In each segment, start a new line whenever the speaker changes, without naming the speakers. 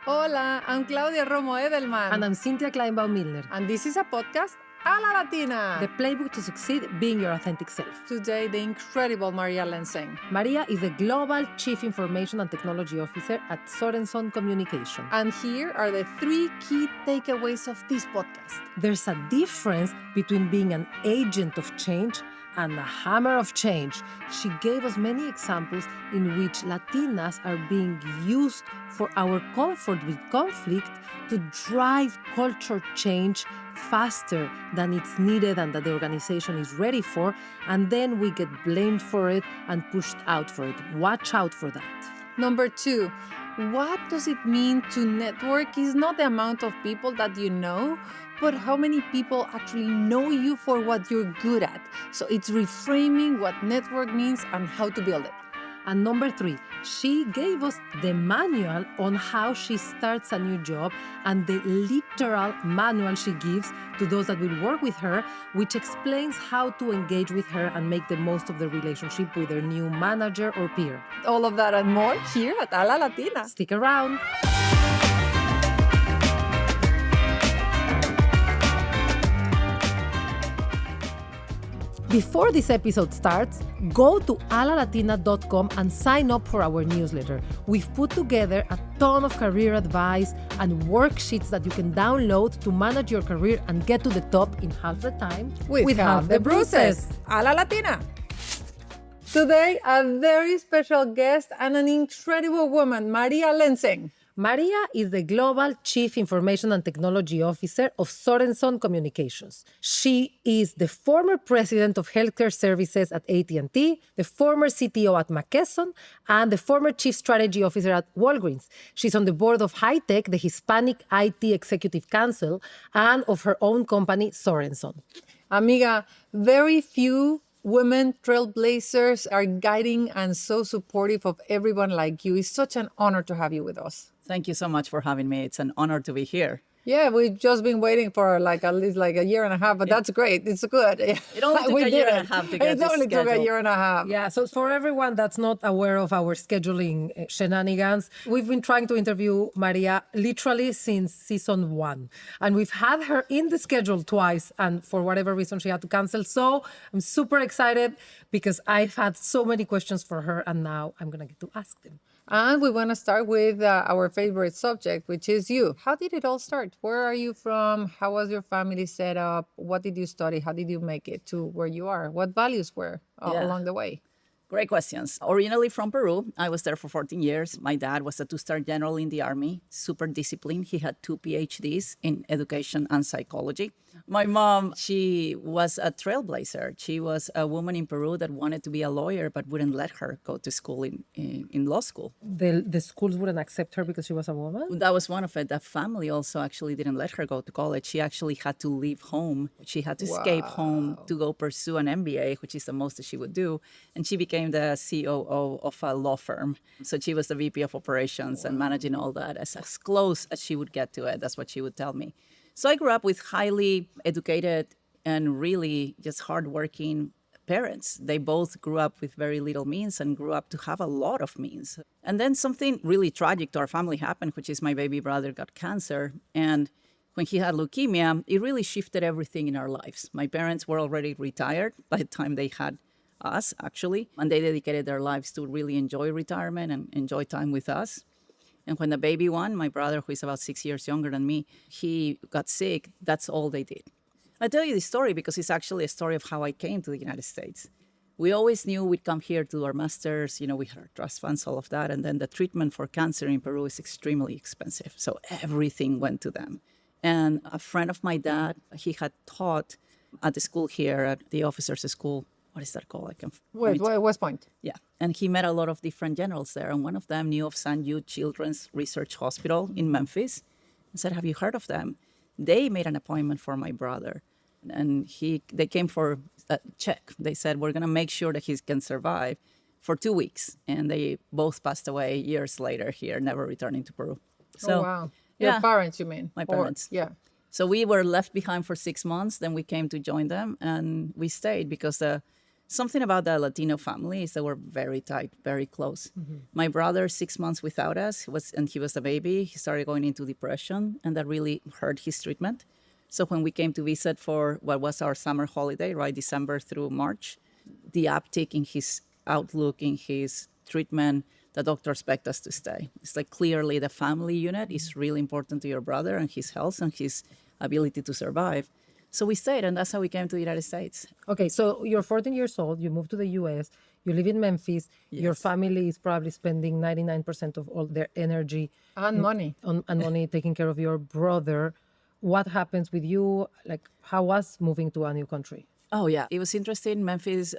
Hola, I'm Claudia Romo Edelman.
And I'm Cynthia Kleinbaum Milner.
And this is a podcast a la Latina.
The playbook to succeed being your authentic self.
Today, the incredible Maria Lensing.
Maria is the Global Chief Information and Technology Officer at Sorenson Communication.
And here are the 3 key takeaways of this podcast.
There's a difference between being an agent of change and a hammer of change. She gave us many examples in which Latinas are being used for our comfort with conflict to drive culture change faster than it's needed and that the organization is ready for, and then we get blamed for it and pushed out for it. Watch out for that.
Number 2, what does it mean to network is not the amount of people that you know, but how many people actually know you for what you're good at. So it's reframing what network means and how to build it.
And number 3, she gave us the manual on how she starts a new job and the literal manual she gives to those that will work with her, which explains how to engage with her and make the most of the relationship with their new manager or peer.
All of that and more here at A La Latina.
Stick around. Before this episode starts, go to alalatina.com and sign up for our newsletter. We've put together a ton of career advice and worksheets that you can download to manage your career and get to the top in half the time
with half the bruises. A La Latina. Today, a very special guest and an incredible woman, Maria Lensing.
Maria is the Global Chief Information and Technology Officer of Sorenson Communications. She is the former President of Healthcare Services at AT&T, the former CTO at McKesson, and the former Chief Strategy Officer at Walgreens. She's on the board of High-Tech, the Hispanic IT Executive Council, and of her own company, Sorenson.
Amiga, very few women trailblazers are guiding and so supportive of everyone like you. It's such an honor to have you with us.
Thank you so much for having me. It's an honor to be here.
Yeah, we've just been waiting for at least a year and a half, but that's great. It's good.
It only took a year and a half to get
this schedule. It only took a year and a half.
Yeah, so for everyone that's not aware of our scheduling shenanigans, we've been trying to interview Maria literally since season 1. And we've had her in the schedule twice, and for whatever reason, she had to cancel. So I'm super excited because I've had so many questions for her, and now I'm going to get to ask them.
And we want to start with our favorite subject, which is you. How did it all start? Where are you from? How was your family set up? What did you study? How did you make it to where you are? What values were along the way?
Great questions. Originally from Peru, I was there for 14 years. My dad was a 2-star general in the Army, super disciplined. He had 2 PhDs in education and psychology. My mom, she was a trailblazer. She was a woman in Peru that wanted to be a lawyer, but wouldn't let her go to school in law school.
The schools wouldn't accept her because she was a woman?
That was one of it. The family also actually didn't let her go to college. She actually had to leave home. She had to escape home to go pursue an MBA, which is the most that she would do. And she became the COO of a law firm. So she was the VP of operations and managing all that as close as she would get to it. That's what she would tell me. So I grew up with highly educated and really just hardworking parents. They both grew up with very little means and grew up to have a lot of means. And then something really tragic to our family happened, which is my baby brother got cancer. And when he had leukemia, it really shifted everything in our lives. My parents were already retired by the time they had us, actually, and they dedicated their lives to really enjoy retirement and enjoy time with us. And when the baby one, my brother, who is about 6 years younger than me, he got sick, that's all they did. I tell you this story because it's actually a story of how I came to the United States. We always knew we'd come here to do our masters, we had our trust funds, all of that. And then the treatment for cancer in Peru is extremely expensive. So everything went to them. And a friend of my dad, he had taught at the school here, at the officers' school. What is that called?
West Point.
Yeah. And he met a lot of different generals there. And one of them knew of St. Jude Children's Research Hospital in Memphis and said, have you heard of them? They made an appointment for my brother. And they came for a check. They said, we're going to make sure that he can survive for 2 weeks. And they both passed away years later here, never returning to Peru. So,
oh, wow. Your parents, you mean?
My parents.
Yeah.
So we were left behind for 6 months. Then we came to join them. And we stayed because the something about the Latino family is that we're very tight, very close. My brother, 6 months without us, he was a baby. He started going into depression, and that really hurt his treatment. So when we came to visit for what was our summer holiday, right, December through March, the uptick in his outlook, in his treatment, the doctors begged us to stay. It's like clearly the family unit is really important to your brother and his health and his ability to survive. So we stayed, and that's how we came to the United States.
Okay, so you're 14 years old, you moved to the US, you live in Memphis, your
Yes.
family is probably spending 99% of all their energy
And money.
and money taking care of your brother. What happens with you? Like, how was moving to a new country?
Oh yeah, it was interesting. Memphis.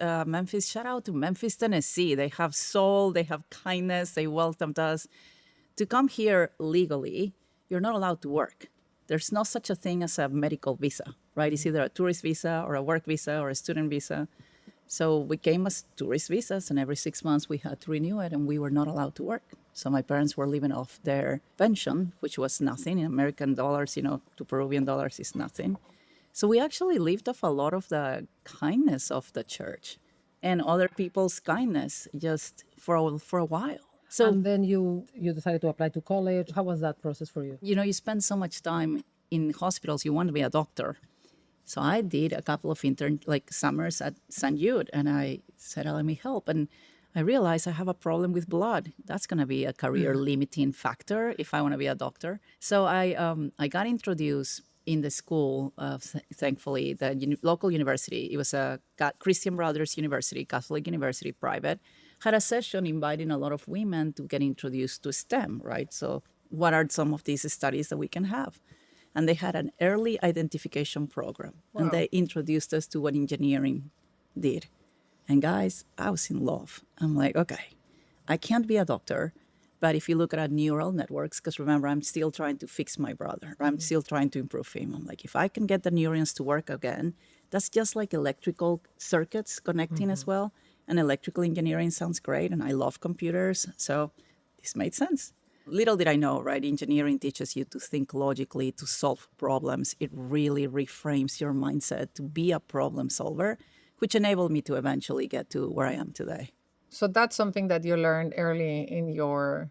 Shout out to Memphis, Tennessee. They have soul, they have kindness. They welcomed us. To come here legally, you're not allowed to work. There's no such a thing as a medical visa, right? It's either a tourist visa or a work visa or a student visa. So we came as tourist visas, and every 6 months we had to renew it, and we were not allowed to work. So my parents were living off their pension, which was nothing in American dollars. To Peruvian dollars is nothing. So we actually lived off a lot of the kindness of the church and other people's kindness just for a while. So,
And then you decided to apply to college. How was that process for you?
you spend so much time in hospitals, you want to be a doctor. So I did a couple of summers at St. Jude, and I said, let me help. And I realized I have a problem with blood. That's going to be a career limiting factor if I want to be a doctor. So I got introduced in the school, thankfully, the local university. It was a Christian Brothers University, Catholic university, private, had a session inviting a lot of women to get introduced to STEM, right? So what are some of these studies that we can have? And they had an early identification program. Wow. And they introduced us to what engineering did. And guys, I was in love. I'm like, okay, I can't be a doctor, but if you look at neural networks, because remember, I'm still trying to fix my brother. I'm still trying to improve him. I'm like, if I can get the neurons to work again, that's just like electrical circuits connecting as well. And electrical engineering sounds great, and I love computers. So this made sense. Little did I know, right? Engineering teaches you to think logically, to solve problems. It really reframes your mindset to be a problem solver, which enabled me to eventually get to where I am today.
So that's something that you learned early in your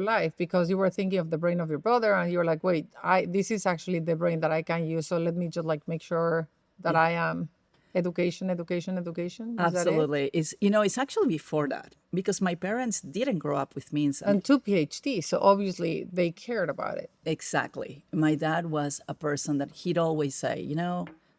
life, because you were thinking of the brain of your brother and you were like, wait, this is actually the brain that I can use. So let me just make sure that I am education. Is
Absolutely. It's actually before that, because my parents didn't grow up with means.
And 2 PhDs. So obviously they cared about it.
Exactly. My dad was a person that he'd always say,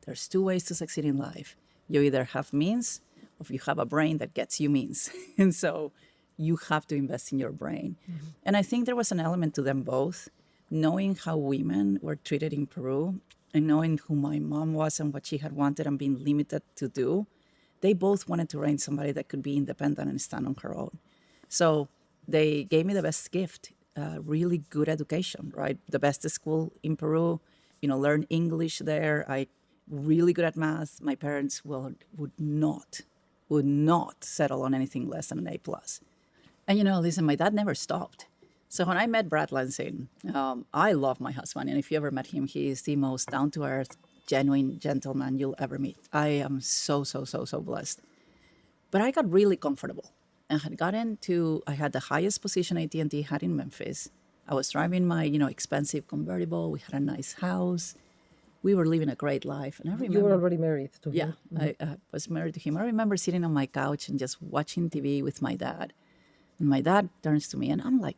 there's two ways to succeed in life. You either have means, or you have a brain that gets you means. And so you have to invest in your brain. Mm-hmm. And I think there was an element to them both, knowing how women were treated in Peru and knowing who my mom was and what she had wanted and being limited to do. They both wanted to raise somebody that could be independent and stand on her own. So they gave me the best gift, really good education, right? The best school in Peru, learn English there. I really good at math. My parents would not settle on anything less than an A+. And, listen, my dad never stopped. So when I met Brad Lansing, I love my husband. And if you ever met him, he is the most down-to-earth, genuine gentleman you'll ever meet. I am so blessed. But I got really comfortable. And I had the highest position AT&T had in Memphis. I was driving my, expensive convertible. We had a nice house. We were living a great life. And I remember...
You were already married to him?
Yeah, mm-hmm. I was married to him. I remember sitting on my couch and just watching TV with my dad. And my dad turns to me and I'm like,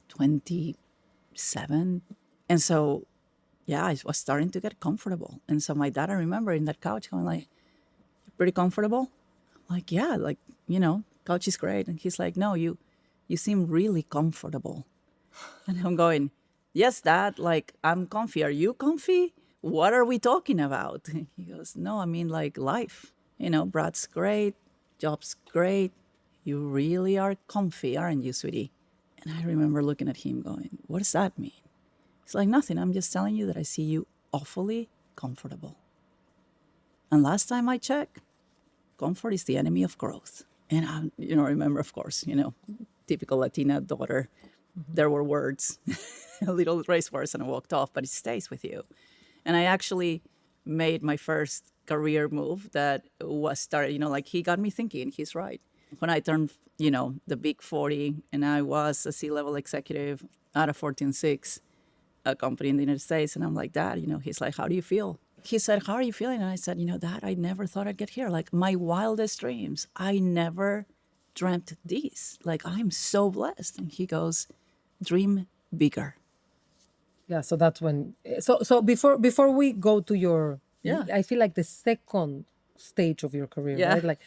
27. And so, I was starting to get comfortable. And so my dad, I remember in that couch going like, "You're pretty comfortable?" I'm like, yeah, couch is great. And he's like, "No, you seem really comfortable." And I'm going, "Yes, Dad, I'm comfy. Are you comfy? What are we talking about?" He goes, "No, I mean life. Brad's great, job's great. You really are comfy, aren't you, sweetie?" And I remember looking at him going, "What does that mean?" He's like, "Nothing. I'm just telling you that I see you awfully comfortable. And last time I checked, comfort is the enemy of growth." And I, remember, of course, typical Latina daughter, mm-hmm. There were words, a little race words, and I walked off, but it stays with you. And I actually made my first career move that was started, like he got me thinking, he's right. When I turned, the big 40 and I was a C-level executive at a 14.6 a company in the United States. And I'm like, Dad, he's like, how do you feel? He said, how are you feeling? And I said, Dad, I never thought I'd get here. Like my wildest dreams, I never dreamt this. Like I'm so blessed. And he goes, dream bigger.
Yeah, so that's when. So before we go to your,
Yeah.
I feel like the second stage of your career,
Yeah.
right? Like,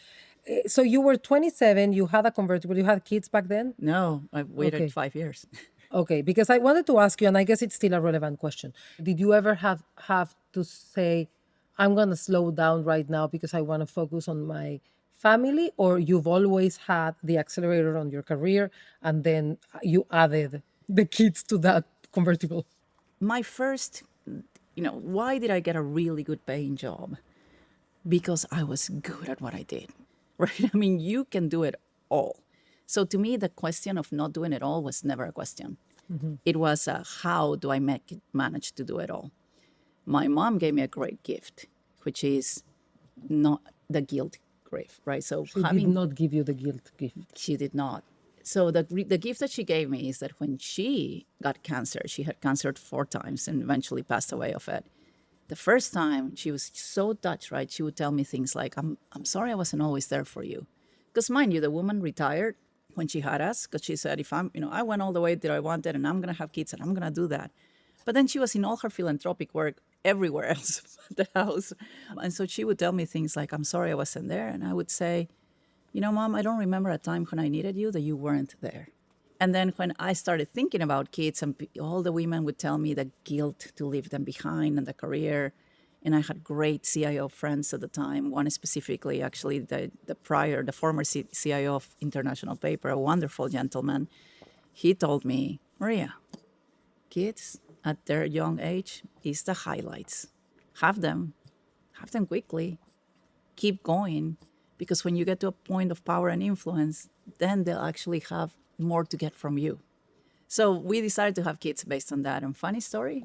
so you were 27. You had a convertible. You had kids back then.
No, I waited
Okay.
5 years.
Okay, because I wanted to ask you, and I guess it's still a relevant question. Did you ever have to say, I'm gonna slow down right now because I want to focus on my family, or you've always had the accelerator on your career, and then you added the kids to that convertible?
My first, why did I get a really good paying job? Because I was good at what I did, right? I mean, you can do it all. So to me, the question of not doing it all was never a question. It was how do I manage to do it all? My mom gave me a great gift, which is not the guilt gift, right? So
She did not give you the guilt gift.
she did not. So the gift that she gave me is that when she got cancer, she had cancer 4 times and eventually passed away of it. The first time she was so touched, right? She would tell me things like, I'm sorry I wasn't always there for you. Because mind you, the woman retired when she had us because she said, if I went all the way that I wanted and I'm going to have kids and I'm going to do that. But then she was in all her philanthropic work everywhere else at the house. And so she would tell me things like, I'm sorry I wasn't there. And I would say, Mom, I don't remember a time when I needed you that you weren't there. And then when I started thinking about kids, and all the women would tell me the guilt to leave them behind and the career. And I had great CIO friends at the time. One specifically, actually, the former CIO of International Paper, a wonderful gentleman. He told me, Maria, kids at their young age is the highlights. Have them quickly. Keep going. Because when you get to a point of power and influence, then they'll actually have more to get from you. So we decided to have kids based on that. And funny story,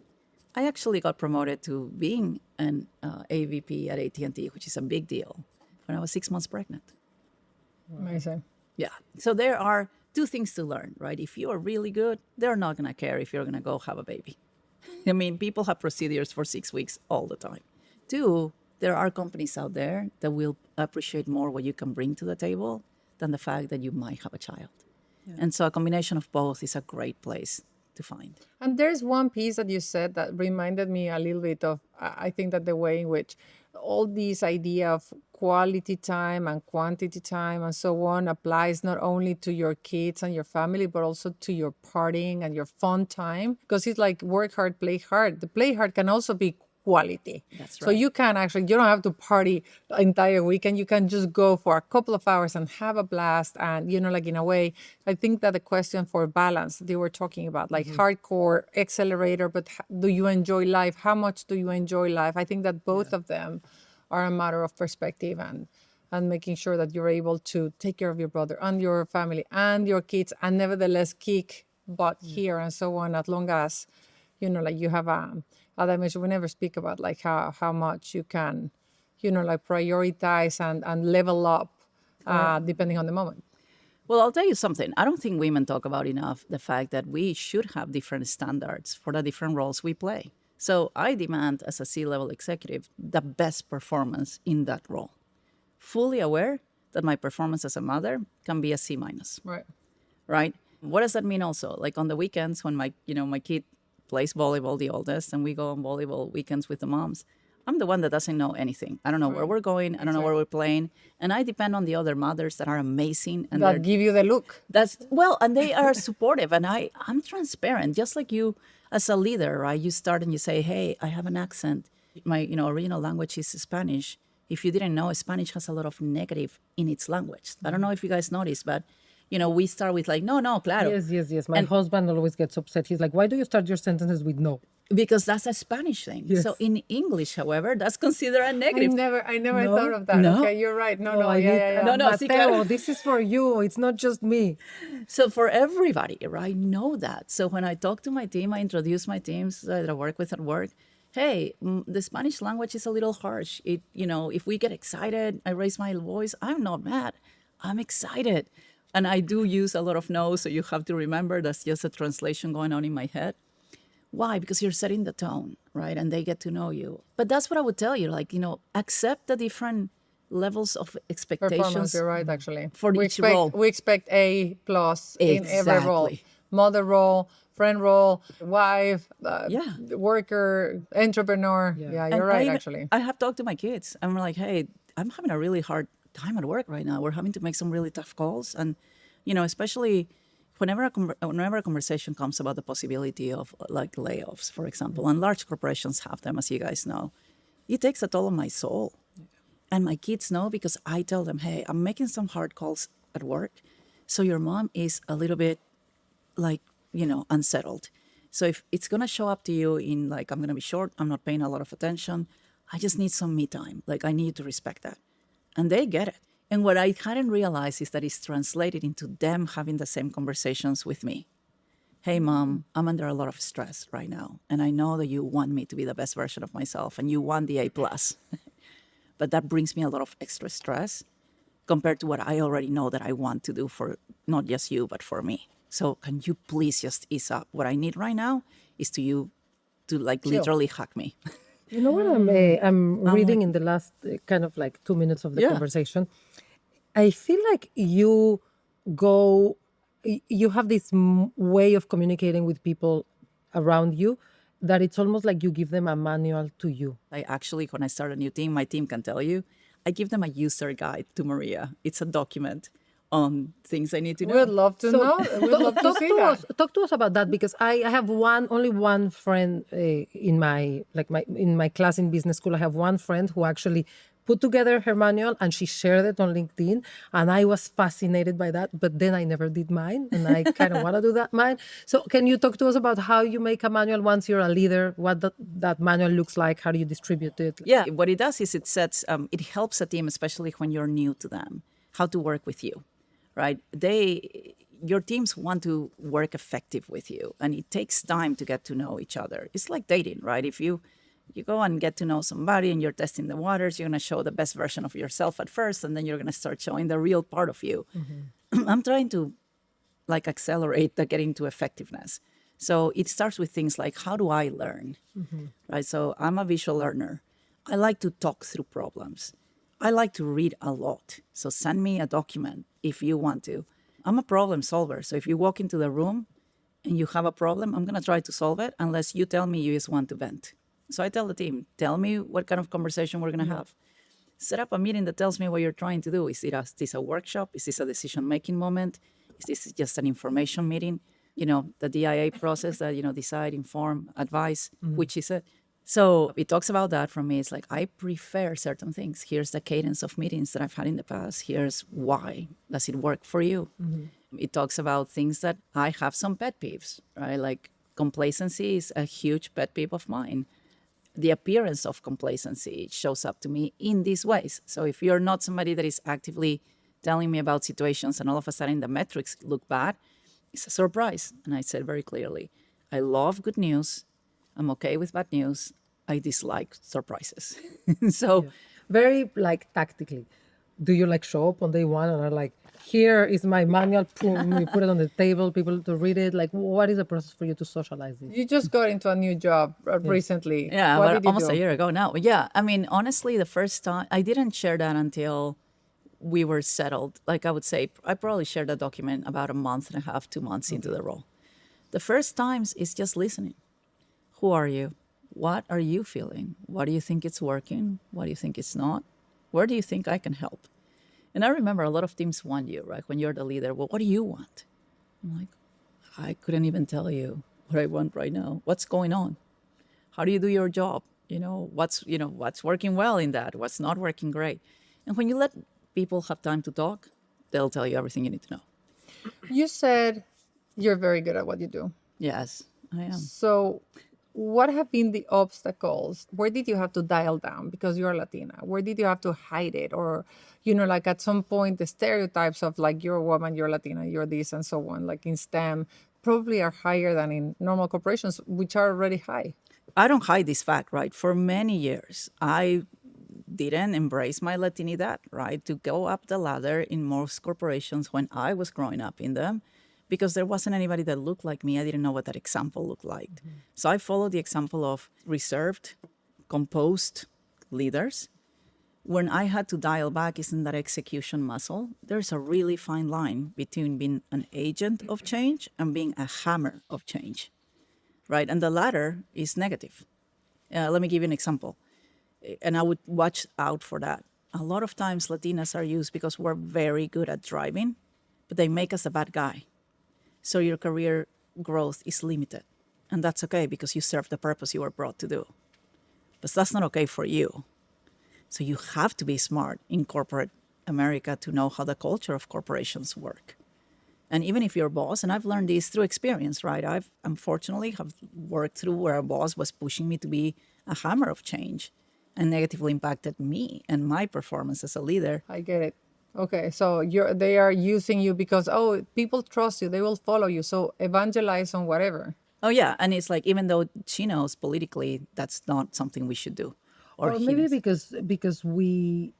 I actually got promoted to being an AVP at AT&T, which is a big deal, when I was 6 months pregnant.
Amazing.
Yeah. So there are 2 things to learn, right? If you are really good, they're not going to care if you're going to go have a baby. I mean, people have procedures for 6 weeks all the time. 2, there are companies out there that will appreciate more what you can bring to the table than the fact that you might have a child. Yeah. And so a combination of both is a great place to find.
And there's one piece that you said that reminded me a little bit of, I think that the way in which all this idea of quality time and quantity time and so on applies not only to your kids and your family, but also to your partying and your fun time. Because it's like work hard, play hard. The play hard can also be quality.
That's right.
So you don't have to party the entire weekend. You can just go for a couple of hours and have a blast. And, like in a way, I think that the question for balance that you were talking about, like hardcore accelerator, but do you enjoy life? How much do you enjoy life? I think that both of them are a matter of perspective and making sure that you're able to take care of your brother and your family and your kids and nevertheless kick butt here and so on, as long as, like you have as I mentioned, we never speak about like how much you can, like prioritize and level up depending on the moment.
Well, I'll tell you something. I don't think women talk about enough the fact that we should have different standards for the different roles we play. So I demand as a C-level executive the best performance in that role. Fully aware that my performance as a mother can be a C-. Right? What does that mean also? Like on the weekends when my kid plays volleyball, the oldest, and we go on volleyball weekends with the moms, I'm the one that doesn't know anything. I don't know where we're going. I don't know where we're playing. And I depend on the other mothers that are amazing. And
that give you the look.
And they are supportive. And I'm transparent, just like you as a leader, right? You start and you say, hey, I have an accent. My original language is Spanish. If you didn't know, Spanish has a lot of negative in its language. I don't know if you guys noticed, but we start with like, no, claro.
Yes. My husband always gets upset. He's like, why do you start your sentences with no?
Because that's a Spanish thing.
Yes.
So in English, however, that's considered a negative.
I never thought of that.
No?
Okay, you're right. No.
Mateo, this is for you. It's not just me.
So for everybody, right? Know that. So when I talk to my team, I introduce my teams that I work with at work. hey, the Spanish language is a little harsh. If we get excited, I raise my voice, I'm not mad. I'm excited. And I do use a lot of no's, so you have to remember that's just a translation going on in my head. Why? Because you're setting the tone, right? And they get to know you. But that's what I would tell you, accept the different levels of
Performance,
expectations
you're right, actually.
for each role.
We expect A plus in every role.
Exactly.
Mother role, friend role, wife,
Yeah.
worker, entrepreneur. Yeah,
And
you're right, actually.
I have talked to my kids. I'm like, hey, I'm having a really hard time at work right now. We're having to make some really tough calls. And, especially whenever a conversation comes about the possibility of like layoffs, for example, and large corporations have them, as you guys know, it takes a toll on my soul. And my kids know because I tell them, hey, I'm making some hard calls at work. So your mom is a little bit unsettled. So if it's going to show up to you in I'm going to be short, I'm not paying a lot of attention, I just need some me time. I need to respect that. And they get it. And what I hadn't realized is that it's translated into them having the same conversations with me. Hey, Mom, I'm under a lot of stress right now. And I know that you want me to be the best version of myself and you want the A+. But that brings me a lot of extra stress compared to what I already know that I want to do for not just you, but for me. So can you please just ease up? What I need right now is to literally hug me.
You know what I'm reading in the last kind of 2 minutes of the conversation? I feel like you have this way of communicating with people around you that it's almost like you give them a manual to you.
I actually, when I start a new team, my team can tell you, I give them a user guide to Maria. It's a document on things I need to know.
We'd love to know. We'd love to see that.
Talk to us about that, because I have only one friend in my class in business school. I have one friend who actually put together her manual and she shared it on LinkedIn, and I was fascinated by that. But then I never did mine, and I kind of want to do that mine. So can you talk to us about how you make a manual once you're a leader? What that manual looks like? How do you distribute it?
Yeah, what it does is it helps a team, especially when you're new to them, how to work with you. Right? Your teams want to work effective with you, and it takes time to get to know each other. It's like dating, right? If you go and get to know somebody and you're testing the waters, you're going to show the best version of yourself at first, and then you're going to start showing the real part of you. Mm-hmm. I'm trying to accelerate the getting to effectiveness. So it starts with things like, how do I learn? Mm-hmm. Right? So I'm a visual learner. I like to talk through problems. I like to read a lot. So send me a document if you want to. I'm a problem solver. So if you walk into the room and you have a problem, I'm going to try to solve it unless you tell me you just want to vent. So I tell the team, tell me what kind of conversation we're going to have. Set up a meeting that tells me what you're trying to do. Is this a workshop? Is this a decision-making moment? Is this just an information meeting? The DIA process that, decide, inform, advise, which is it? So it talks about that from me. It's like, I prefer certain things. Here's the cadence of meetings that I've had in the past. Here's why. Does it work for you? Mm-hmm. It talks about things that I have some pet peeves, right? Like complacency is a huge pet peeve of mine. The appearance of complacency shows up to me in these ways. So if you're not somebody that is actively telling me about situations and all of a sudden the metrics look bad, it's a surprise. And I said very clearly, I love good news. I'm okay with bad news. I dislike surprises. So
very tactically, do you show up on day one and are like, here is my manual, boom, you put it on the table, people to read it? What is the process for you to socialize this?
You just got into a new job recently.
Yeah,
what did you
almost
do?
a year ago now. Yeah, I mean, honestly, the first time, I didn't share that until we were settled. I would say, I probably shared that document about a month and a half, 2 months into the role. The first times is just listening. Who are you? What are you feeling? What do you think it's working? What do you think it's not? Where do you think I can help? And I remember a lot of teams want you, right? When you're the leader, well, what do you want? I'm like, I couldn't even tell you what I want right now. What's going on? How do you do your job? What's working well in that? What's not working great? And when you let people have time to talk, they'll tell you everything you need to know.
You said you're very good at what you do.
Yes, I am.
So what have been the obstacles? Where did you have to dial down because you're Latina? Where did you have to hide it? Or, at some point, the stereotypes of you're a woman, you're Latina, you're this, and so on, in STEM, probably are higher than in normal corporations, which are already high.
I don't hide this fact, right? For many years, I didn't embrace my Latinidad, right? To go up the ladder in most corporations when I was growing up in them, because there wasn't anybody that looked like me. I didn't know what that example looked like. Mm-hmm. So I followed the example of reserved, composed leaders. When I had to dial back is in that execution muscle. There's a really fine line between being an agent of change and being a hammer of change, right? And the latter is negative. Let me give you an example. And I would watch out for that. A lot of times Latinas are used because we're very good at driving, but they make us a bad guy. So your career growth is limited. And that's okay because you serve the purpose you were brought to do. But that's not okay for you. So you have to be smart in corporate America to know how the culture of corporations work. And even if your boss, and I've learned this through experience, right? I've unfortunately have worked through where a boss was pushing me to be a hammer of change and negatively impacted me and my performance as a leader.
I get it. Okay, so they are using you because, oh, people trust you, they will follow you. So evangelize on whatever.
Oh yeah, and it's like even though she knows politically that's not something we should do,
or maybe because we,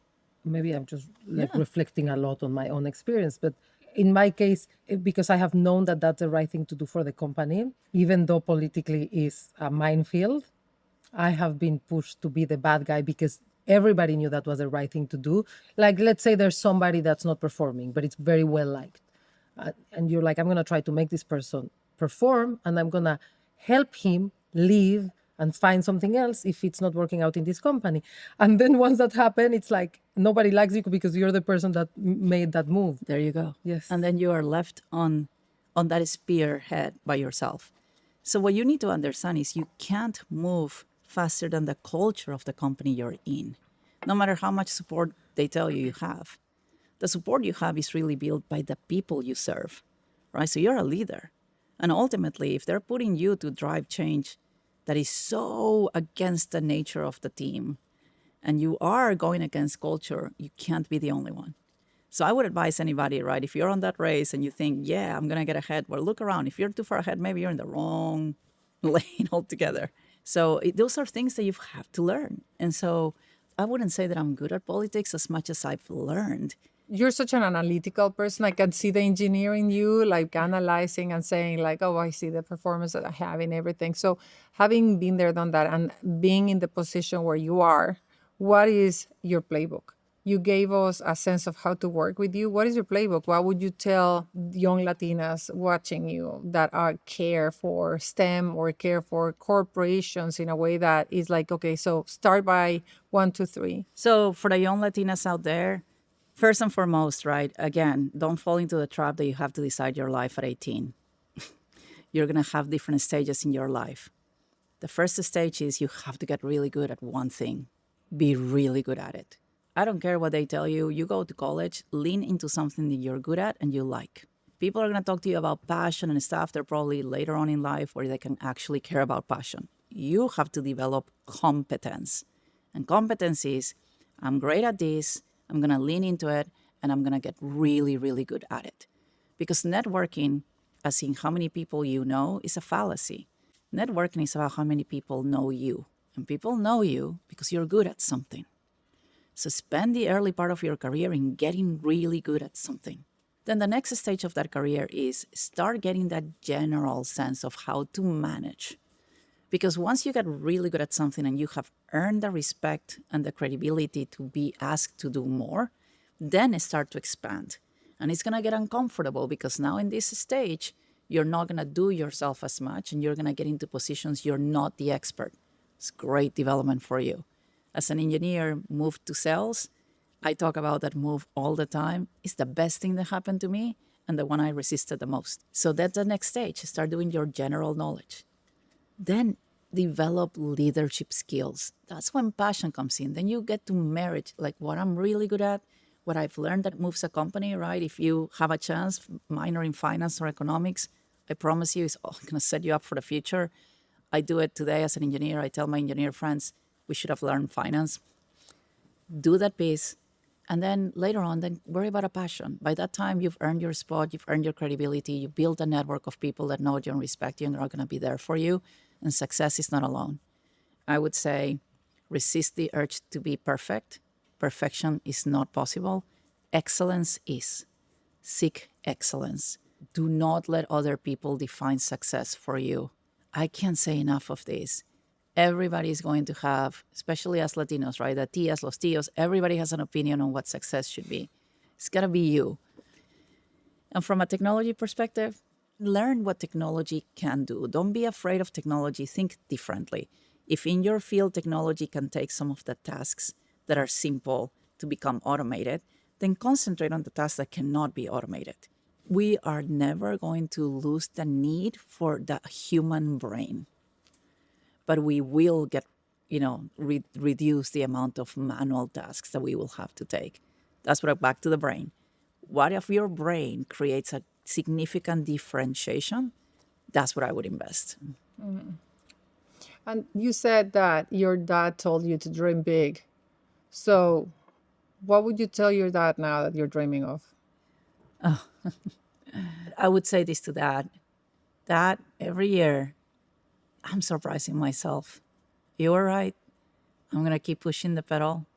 maybe I'm just like reflecting a lot on my own experience, but in my case, because I have known that that's the right thing to do for the company, even though politically is a minefield, I have been pushed to be the bad guy because everybody knew that was the right thing to do. Like, let's say there's somebody that's not performing, but it's very well liked. And you're like, I'm going to try to make this person perform, and I'm going to help him leave and find something else if it's not working out in this company. And then once that happened, it's like nobody likes you because you're the person that made that move.
There you go.
Yes.
And then you are left on that spearhead by yourself. So what you need to understand is you can't move faster than the culture of the company you're in, no matter how much support they tell you have. The support you have is really built by the people you serve, right? So you're a leader. And ultimately, if they're putting you to drive change that is so against the nature of the team, and you are going against culture, you can't be the only one. So I would advise anybody, right? If you're on that race and you think, yeah, I'm going to get ahead, well, look around. If you're too far ahead, maybe you're in the wrong lane altogether. So those are things that you have to learn. And so I wouldn't say that I'm good at politics as much as I've learned.
You're such an analytical person. I can see the engineer in you, like analyzing and saying like, oh, I see the performance that I have in everything. So having been there, done that, and being in the position where you are, what is your playbook? You gave us a sense of how to work with you. What is your playbook? What would you tell young Latinas watching you that are care for STEM or care for corporations in a way that is like, okay, so start by 1, 2, 3.
So for the young Latinas out there, first and foremost, right, again, don't fall into the trap that you have to decide your life at 18. You're going to have different stages in your life. The first stage is you have to get really good at one thing. Be really good at it. I don't care what they tell you. You go to college, lean into something that you're good at and you like. People are going to talk to you about passion and stuff. They're probably later on in life where they can actually care about passion. You have to develop competence. And competence is, I'm great at this, I'm going to lean into it, and I'm going to get really, really good at it. Because networking, as in how many people you know, is a fallacy. Networking is about how many people know you. And people know you because you're good at something. So spend the early part of your career in getting really good at something. Then the next stage of that career is start getting that general sense of how to manage. Because once you get really good at something and you have earned the respect and the credibility to be asked to do more, then start to expand. And it's going to get uncomfortable because now in this stage, you're not going to do yourself as much and you're going to get into positions you're not the expert. It's great development for you. As an engineer, moved to sales, I talk about that move all the time. It's the best thing that happened to me and the one I resisted the most. So that's the next stage. Start doing your general knowledge. Then develop leadership skills. That's when passion comes in. Then you get to marriage, like what I'm really good at, what I've learned that moves a company, right? If you have a chance, minor in finance or economics, I promise you it's going to set you up for the future. I do it today as an engineer. I tell my engineer friends, we should have learned finance. Do that piece. And then later on, then worry about a passion. By that time, you've earned your spot, you've earned your credibility, you build a network of people that know you and respect you and are going to be there for you. And success is not alone. I would say resist the urge to be perfect. Perfection is not possible. Excellence is. Seek excellence. Do not let other people define success for you. I can't say enough of this. Everybody is going to have, especially as Latinos, right? The tias, los tios, everybody has an opinion on what success should be. It's got to be you. And from a technology perspective, learn what technology can do. Don't be afraid of technology. Think differently. If in your field technology can take some of the tasks that are simple to become automated, then concentrate on the tasks that cannot be automated. We are never going to lose the need for the human brain, but we will get, reduce the amount of manual tasks that we will have to take. That's what back to the brain. What if your brain creates a significant differentiation? That's what I would invest.
And you said that your dad told you to dream big. So what would you tell your dad now that you're dreaming of?
I would say this to Dad. Dad, every year, I'm surprising myself. You were right. I'm going to keep pushing the pedal.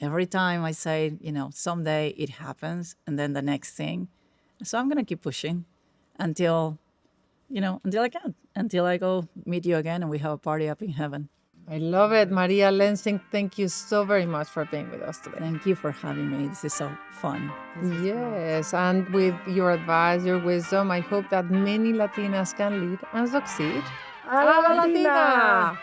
Every time I say, someday it happens, and then the next thing. So I'm going to keep pushing until I can, until I go meet you again and we have a party up in heaven.
I love it. Maria Lensing, thank you so very much for being with us today.
Thank you for having me. This is so fun.
Yes, and with your advice, your wisdom, I hope that many Latinas can lead and succeed.
¡A la Latina!